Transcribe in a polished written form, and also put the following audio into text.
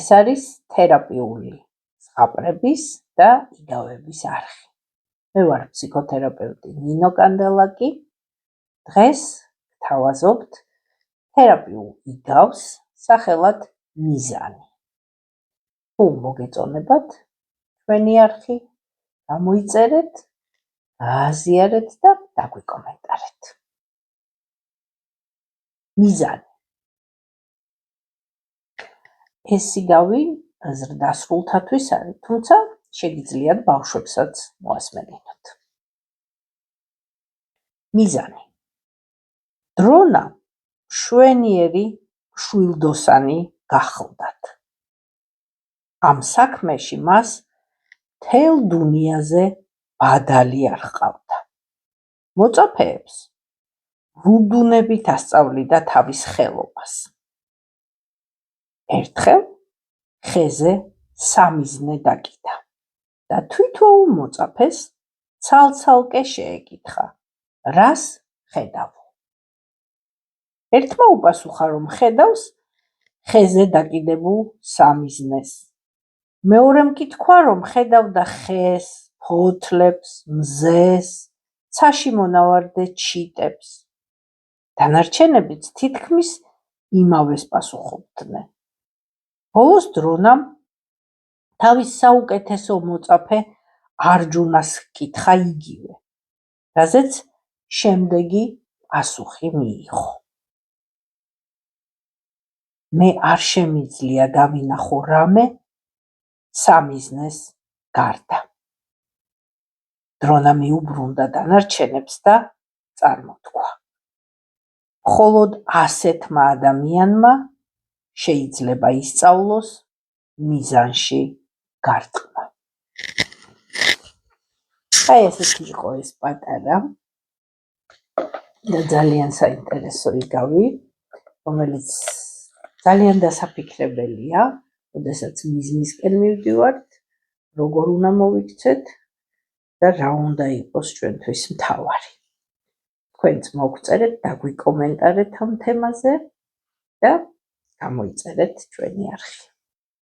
ეს არის თერაპიული ზღაპრების და იგავების არხი. მე ვარ ფსიქოთერაპევტი ნინო კანდელაკი. დღეს გთავაზობთ თერაპიულ იგავს სახელად მიზანი. თუ მოგეწონებათ ჩვენი არხი, გამოიწერეთ, გააზიარეთ და დაგვიკომენტარეთ. მიზანი. ეს იგავი ზრდასრულთათვის არის, თუმცა შეგიძლიათ ბავშვებსაც მოასმენინოთ. მიზანი. დრონა მშვენიერი მშვილდოსანი გახლდათ. ამ საქმეში მას მთელ დუნიაზე ბადალი არ ჰყავდა. მოწაფეებს რუდუნებით ასწავლიდა თავის ხელობას. ერთხელ ხეზე სამიზნე დაკიდა და თვითოულ მოწაფეს ცალ-ცალკე შეეკითხა, რას ხედავ? ერთმა უპასუხა, რომ ხედავს ხეზე დაკიდებულ სამიზნეს. მეორემ კი თქვა, რომ ხედავდა ხეს, ფოთლებს, მზეს, ცაში მონავარდე ჩიტებს. დანარჩენებიც თითქმის იმავეს პასუხობდნენ. ბოლოს დრონამ თავის საუკეთესო მოწაფე არჯუნას ჰკითხა იგივე, რაზეც შემდეგი პასუხი მიიღო. მე არ შემიძლია დავინახო რამე სამიზნეს გარდა. დრონა მიუბრუნდა დანარჩენებს და წარმოთქვა. მხოლოდ ასეთმა ადამიანმა შეიძლება ისწავლოს მიზანში გარტყმა. აი ესეთი იყო ეს პატარა და ძალიან საინტერესო იგავი, რომელიც ძალიან დასაფიქრებელია, როდესაც მიზნისკენ მივდივართ, როგორ უნდა მოვიქცეთ და რა უნდა იყოს ჩვენთვის მთავარი. თქვენც მოგწერეთ, დაგვიკომენტარეთ ამ თემაზე და გამოიწერეთ ჩვენი არხი.